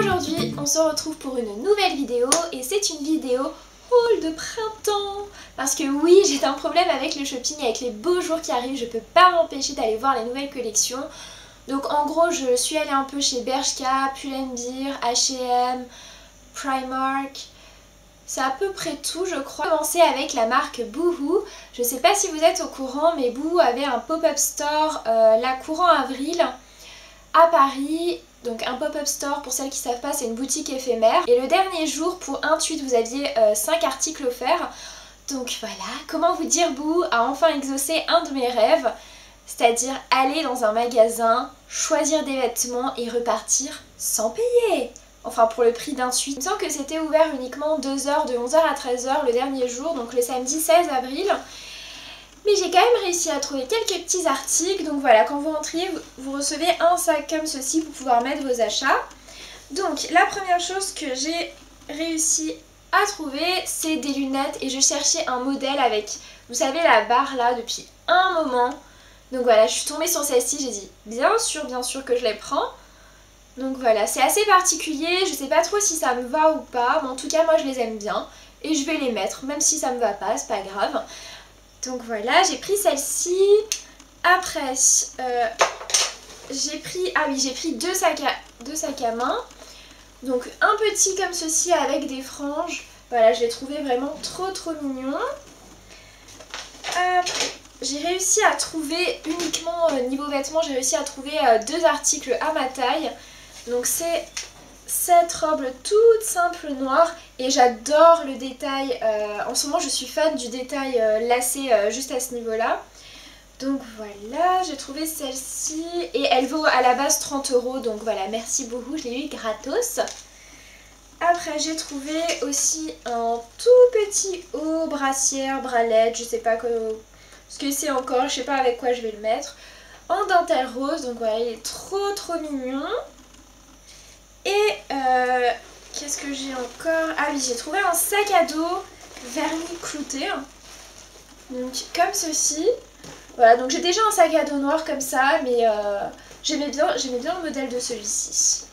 Aujourd'hui, on se retrouve pour une nouvelle vidéo et c'est une vidéo haul de printemps. Parce que oui, j'ai un problème avec le shopping, avec les beaux jours qui arrivent, je peux pas m'empêcher d'aller voir les nouvelles collections. Donc en gros, je suis allée un peu chez Bershka, Pull&Bear, H&M, Primark. C'est à peu près tout, je crois. Commencer avec la marque Boohoo. Je sais pas si vous êtes au courant, mais Boohoo avait un pop-up store là courant avril à Paris. Donc un pop-up store, pour celles qui ne savent pas, c'est une boutique éphémère. Et le dernier jour, pour 1,8 vous aviez 5 articles offerts. Donc voilà, comment vous dire, Boohoo a enfin exaucé un de mes rêves. C'est-à-dire aller dans un magasin, choisir des vêtements et repartir sans payer. Enfin pour le prix d'1,8. Il me semble que c'était ouvert uniquement 2 heures, de 11 h à 13 h le dernier jour, donc le samedi 16 avril. Mais j'ai quand même réussi à trouver quelques petits articles. Donc voilà, quand vous rentriez, vous recevez un sac comme ceci pour pouvoir mettre vos achats. Donc la première chose que j'ai réussi à trouver, c'est des lunettes. Et je cherchais un modèle avec, vous savez, la barre là depuis un moment. Donc voilà, je suis tombée sur celle-ci, j'ai dit bien sûr que je les prends. Donc voilà, c'est assez particulier, je sais pas trop si ça me va ou pas, mais en tout cas moi je les aime bien. Et je vais les mettre, même si ça me va pas, c'est pas grave. Donc voilà, j'ai pris celle-ci. Après, j'ai pris deux sacs à main. Donc un petit comme ceci avec des franges. Voilà, je l'ai trouvé vraiment trop mignon. J'ai réussi à trouver uniquement niveau vêtements, j'ai réussi à trouver 2 articles à ma taille. Donc c'est cette robe toute simple noire et j'adore le détail. En ce moment je suis fan du détail lacé juste à ce niveau là. Donc voilà, j'ai trouvé celle-ci et elle vaut à la base 30 €. Donc voilà, merci beaucoup, je l'ai eu gratos. Après j'ai trouvé aussi un tout petit haut brassière, bralette, je sais pas ce que c'est encore, je sais pas avec quoi je vais le mettre. En dentelle rose, donc voilà, il est trop mignon. Et qu'est-ce que j'ai encore? Ah oui, j'ai trouvé un sac à dos vernis clouté. Donc comme ceci. Voilà, donc j'ai déjà un sac à dos noir comme ça, mais j'aimais bien le modèle de celui-ci.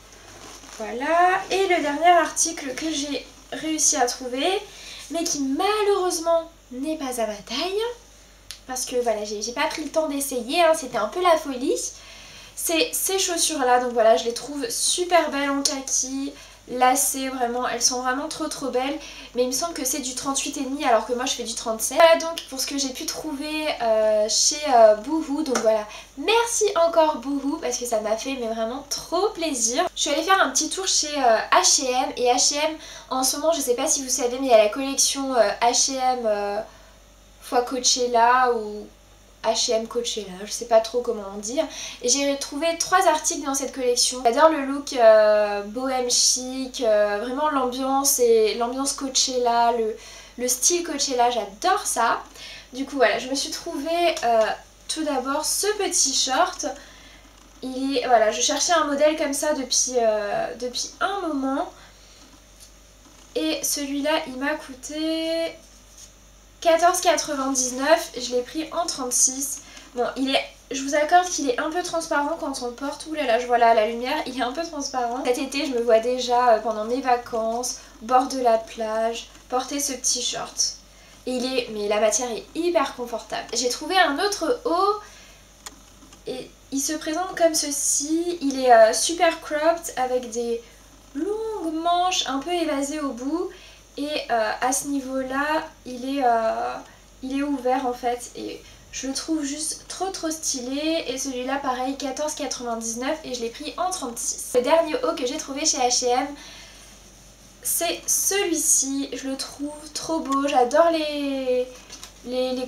Voilà, et le dernier article que j'ai réussi à trouver, mais qui malheureusement n'est pas à ma taille. Parce que voilà, j'ai pas pris le temps d'essayer, hein, c'était un peu la folie. C'est ces chaussures là, donc voilà, je les trouve super belles en kaki, lacées vraiment, elles sont vraiment trop belles. Mais il me semble que c'est du 38,5 alors que moi je fais du 37. Voilà donc pour ce que j'ai pu trouver chez Boohoo. Donc voilà, merci encore Boohoo parce que ça m'a fait mais vraiment trop plaisir. Je suis allée faire un petit tour chez H&M et H&M en ce moment, je sais pas si vous savez, mais il y a la collection H&M fois Coachella ou H&M Coachella, je sais pas trop comment on dit. Et j'ai trouvé 3 articles dans cette collection. J'adore le look bohème chic, vraiment l'ambiance et l'ambiance Coachella, le style Coachella, j'adore ça. Du coup voilà, je me suis trouvé tout d'abord ce petit short. Voilà, je cherchais un modèle comme ça depuis un moment. Et celui-là, il m'a coûté 14,99, je l'ai pris en 36. Bon, je vous accorde qu'il est un peu transparent quand on le porte. Ouh là là, je vois là la lumière, il est un peu transparent. Cet été, je me vois déjà pendant mes vacances, bord de la plage, porter ce petit short. Et mais la matière est hyper confortable. J'ai trouvé un autre haut et il se présente comme ceci. Il est super cropped avec des longues manches un peu évasées au bout. Et à ce niveau là il est ouvert en fait et je le trouve juste trop stylé. Et celui-là pareil 14,99 et je l'ai pris en 36. Le dernier haut que j'ai trouvé chez H&M, c'est celui-ci. Je le trouve trop beau, j'adore les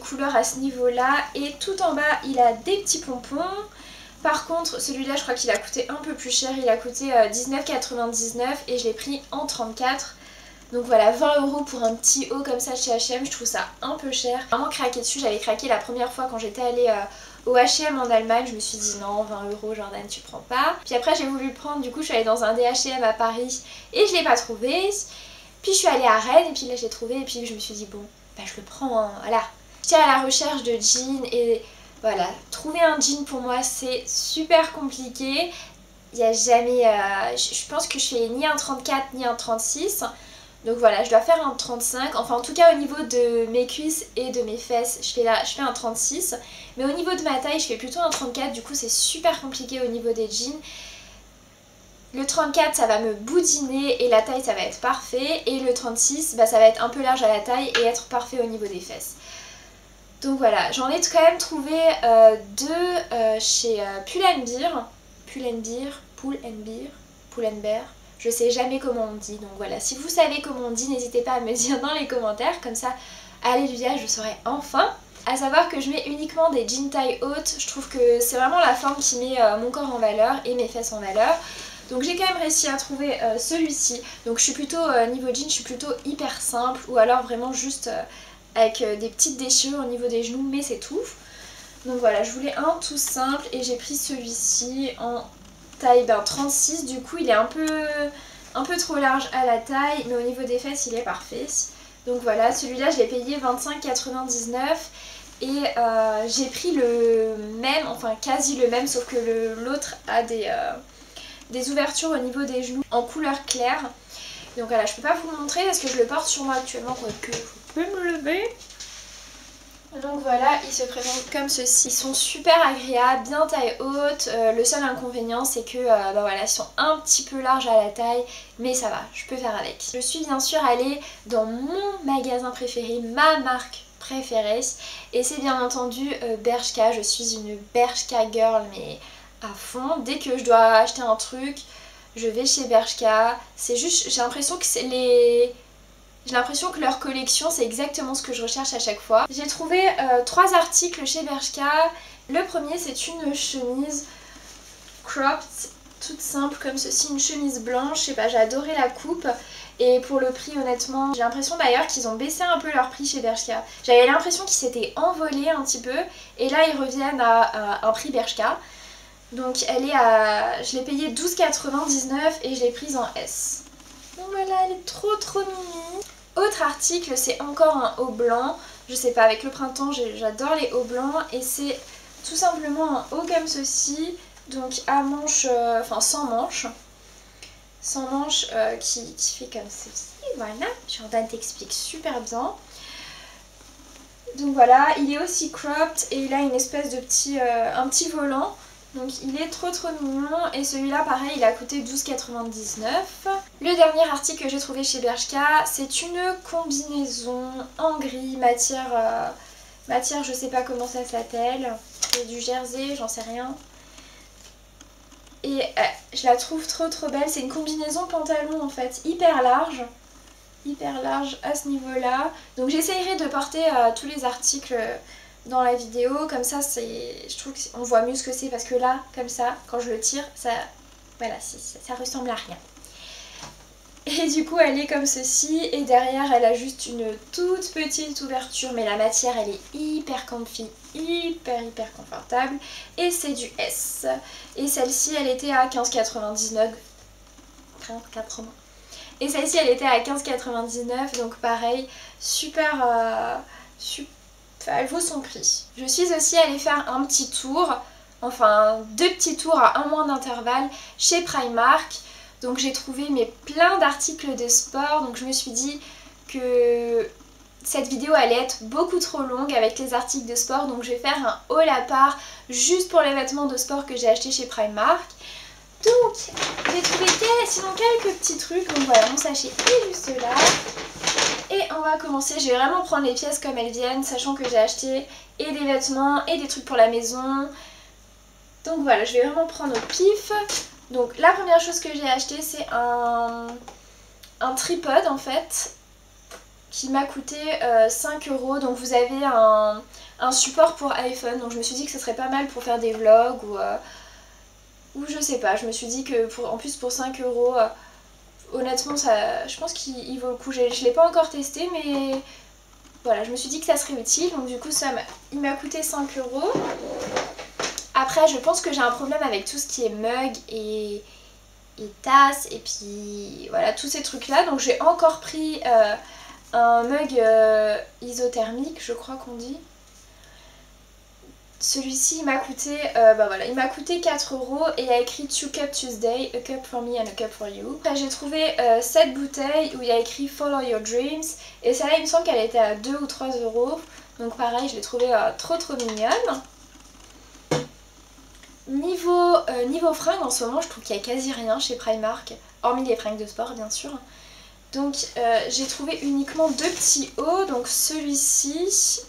couleurs à ce niveau là. Et tout en bas il a des petits pompons. Par contre celui-là je crois qu'il a coûté un peu plus cher, il a coûté 19,99 et je l'ai pris en 34. Donc voilà, 20 € pour un petit haut comme ça chez H&M, je trouve ça un peu cher. J'ai vraiment craqué dessus, j'avais craqué la première fois quand j'étais allée au H&M en Allemagne. Je me suis dit non, 20 € Jordan tu prends pas. Puis après j'ai voulu le prendre, du coup je suis allée dans un des H&M à Paris et je l'ai pas trouvé. Puis je suis allée à Rennes et puis là je l'ai trouvé et puis je me suis dit bon, bah je le prends, hein, voilà. J'étais à la recherche de jeans et voilà, trouver un jean pour moi c'est super compliqué. il n'y a jamais... je pense que je fais ni un 34 ni un 36. Donc voilà, je dois faire un 35. Enfin en tout cas au niveau de mes cuisses et de mes fesses, je fais un 36. Mais au niveau de ma taille, je fais plutôt un 34. Du coup c'est super compliqué au niveau des jeans. Le 34 ça va me boudiner et la taille ça va être parfait. Et le 36 bah, ça va être un peu large à la taille et être parfait au niveau des fesses. Donc voilà, j'en ai quand même trouvé deux chez Pull&Bear. Je sais jamais comment on dit, donc voilà, si vous savez comment on dit, n'hésitez pas à me dire dans les commentaires, comme ça, alléluia, je saurai enfin. À savoir que je mets uniquement des jeans taille haute, je trouve que c'est vraiment la forme qui met mon corps en valeur et mes fesses en valeur. Donc j'ai quand même réussi à trouver celui-ci, donc je suis plutôt, niveau jean, je suis plutôt hyper simple, ou alors vraiment juste avec des petites déchirures au niveau des genoux, mais c'est tout. Donc voilà, je voulais un tout simple et j'ai pris celui-ci en taille 36, du coup il est un peu trop large à la taille, mais au niveau des fesses il est parfait. Donc voilà, celui-là je l'ai payé 25,99 et j'ai pris le même, enfin quasi le même, sauf que l'autre a des ouvertures au niveau des genoux en couleur claire. Donc voilà, je peux pas vous le montrer parce que je le porte sur moi actuellement, quoique je peux me lever. Donc voilà, ils se présentent comme ceci. Ils sont super agréables, bien taille haute. Le seul inconvénient c'est que bah voilà, ils sont un petit peu larges à la taille, mais ça va, je peux faire avec. Je suis bien sûr allée dans mon magasin préféré, ma marque préférée, et c'est bien entendu Bershka. Je suis une Bershka girl, mais à fond. Dès que je dois acheter un truc, je vais chez Bershka. C'est juste, j'ai l'impression que c'est les... J'ai l'impression que leur collection c'est exactement ce que je recherche à chaque fois. J'ai trouvé 3 articles chez Bershka. Le premier c'est une chemise cropped, toute simple comme ceci, une chemise blanche. Je sais pas, j'ai adoré la coupe. Et pour le prix honnêtement, j'ai l'impression d'ailleurs qu'ils ont baissé un peu leur prix chez Bershka. J'avais l'impression qu'ils s'étaient envolés un petit peu. Et là ils reviennent à un prix Bershka. Donc elle est à... je l'ai payée 12,99 et je l'ai prise en S. Donc voilà, elle est trop mimi. Autre article, c'est encore un haut blanc. Je sais pas, avec le printemps, j'adore les hauts blancs. Et c'est tout simplement un haut comme ceci. Donc à manches, enfin sans manches. Sans manches qui fait comme ceci. Voilà, Jordan t'explique super bien. Donc voilà, il est aussi cropped et il a une espèce de petit, un petit volant. Donc il est trop mignon et celui-là pareil il a coûté 12,99. Le dernier article que j'ai trouvé chez Bershka, c'est une combinaison en gris, matière je sais pas comment ça s'appelle, c'est du jersey, j'en sais rien. Et je la trouve trop belle, c'est une combinaison pantalon en fait, hyper large à ce niveau-là. Donc j'essayerai de porter tous les articles dans la vidéo, comme ça je trouve qu'on voit mieux ce que c'est, parce que là, comme ça, quand je le tire, voilà, ça ressemble à rien. Et du coup elle est comme ceci, et derrière elle a juste une toute petite ouverture, mais la matière elle est hyper comfy, hyper confortable, et c'est du S. Et celle-ci elle était à 15,99. Et celle-ci elle était à 15,99, donc pareil, super, elle vaut son prix. Je suis aussi allée faire un petit tour, enfin 2 petits tours à 1 mois d'intervalle chez Primark. Donc j'ai trouvé plein d'articles de sport, donc je me suis dit que cette vidéo allait être beaucoup trop longue avec les articles de sport, donc je vais faire un haul à part juste pour les vêtements de sport que j'ai achetés chez Primark. Donc j'ai trouvé sinon quelques petits trucs, donc voilà, mon sachet est juste là. Et on va commencer, je vais vraiment prendre les pièces comme elles viennent, sachant que j'ai acheté et des vêtements et des trucs pour la maison. Donc voilà, je vais vraiment prendre au pif. Donc la première chose que j'ai acheté c'est un tripode en fait, qui m'a coûté 5 €. Donc vous avez un support pour iPhone, donc je me suis dit que ce serait pas mal pour faire des vlogs ou je sais pas, je me suis dit que en plus pour 5 €, honnêtement je pense qu'il vaut le coup. Je l'ai pas encore testé, mais voilà, je me suis dit que ça serait utile, donc du coup il m'a coûté 5 €. Après je pense que j'ai un problème avec tout ce qui est mug et tasses et puis voilà tous ces trucs là, donc j'ai encore pris un mug isothermique, je crois qu'on dit. Celui-ci il m'a coûté, bah voilà, il m'a coûté 4 € et il y a écrit 2 Cup Tuesday, a cup for me and a cup for you. Après j'ai trouvé cette bouteille où il y a écrit Follow your dreams et celle-là il me semble qu'elle était à 2 ou 3 €. Donc pareil, je l'ai trouvée trop mignonne. Niveau fringues, en ce moment je trouve qu'il y a quasi rien chez Primark, hormis les fringues de sport bien sûr. Donc j'ai trouvé uniquement 2 petits hauts, donc celui-ci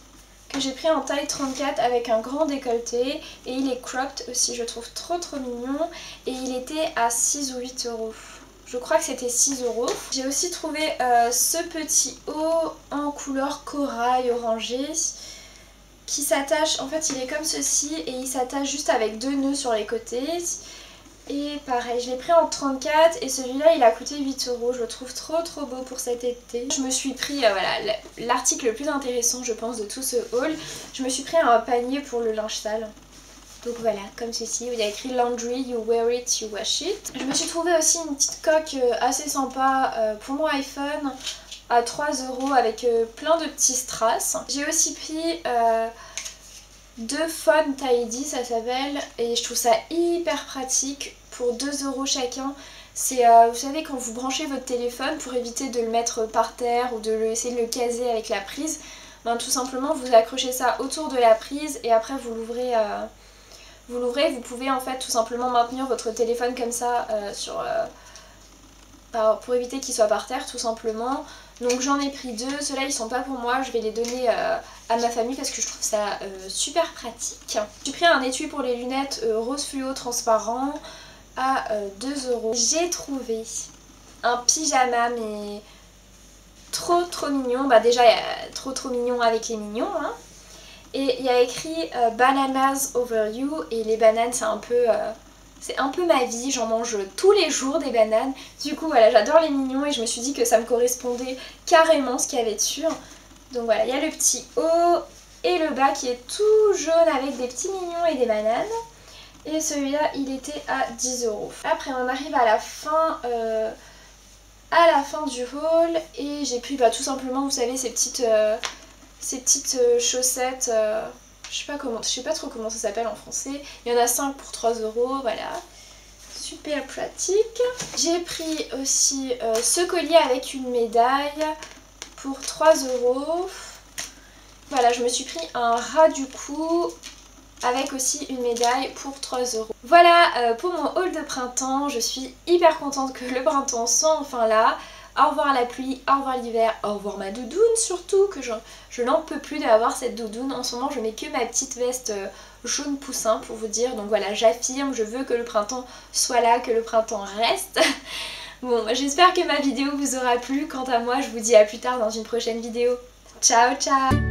que j'ai pris en taille 34 avec un grand décolleté et il est cropped aussi, je trouve trop mignon et il était à 6 ou 8 €. Je crois que c'était 6 €. J'ai aussi trouvé ce petit haut en couleur corail orangé qui s'attache, en fait il est comme ceci et il s'attache juste avec 2 nœuds sur les côtés. Et pareil, je l'ai pris en 34 et celui-là il a coûté 8 €. Je le trouve trop beau pour cet été. Je me suis pris, voilà, l'article le plus intéressant je pense de tout ce haul. Je me suis pris un panier pour le linge sale. Donc voilà, comme ceci, où il y a écrit Laundry, you wear it, you wash it. Je me suis trouvé aussi une petite coque assez sympa pour mon iPhone à 3 € avec plein de petits strass. J'ai aussi pris 2 Fun Tidy, ça s'appelle, et je trouve ça hyper pratique pour 2 € chacun. C'est, vous savez, quand vous branchez votre téléphone pour éviter de le mettre par terre ou de essayer de le caser avec la prise, ben, tout simplement vous accrochez ça autour de la prise et après vous l'ouvrez. Vous pouvez en fait tout simplement maintenir votre téléphone comme ça pour éviter qu'il soit par terre tout simplement. Donc j'en ai pris 2, ceux-là ils sont pas pour moi, je vais les donner à ma famille parce que je trouve ça super pratique. J'ai pris un étui pour les lunettes rose fluo transparent à 2 €. J'ai trouvé un pyjama mais trop mignon, bah déjà il y a trop mignon avec les mignons hein. Et il y a écrit Bananas over you et les bananes c'est un peu ma vie, j'en mange tous les jours des bananes. Du coup voilà, j'adore les mignons et je me suis dit que ça me correspondait carrément ce qu'il y avait dessus. Donc voilà, il y a le petit haut et le bas qui est tout jaune avec des petits mignons et des bananes. Et celui-là il était à 10 €. Après on arrive à la fin du haul et j'ai pris tout simplement, vous savez, ces petites chaussettes, je sais pas trop comment ça s'appelle en français. Il y en a 5 pour 3 €, voilà. Super pratique. J'ai pris aussi ce collier avec une médaille pour 3 €. Voilà, je me suis pris un ras du cou avec aussi une médaille pour 3 €. Voilà pour mon haul de printemps. Je suis hyper contente que le printemps soit enfin là. Au revoir la pluie, au revoir l'hiver, au revoir ma doudoune surtout, que je n'en peux plus d'avoir cette doudoune. En ce moment je mets que ma petite veste jaune poussin pour vous dire. Donc voilà, j'affirme, je veux que le printemps soit là, que le printemps reste. Bon, j'espère que ma vidéo vous aura plu. Quant à moi, je vous dis à plus tard dans une prochaine vidéo. Ciao ciao.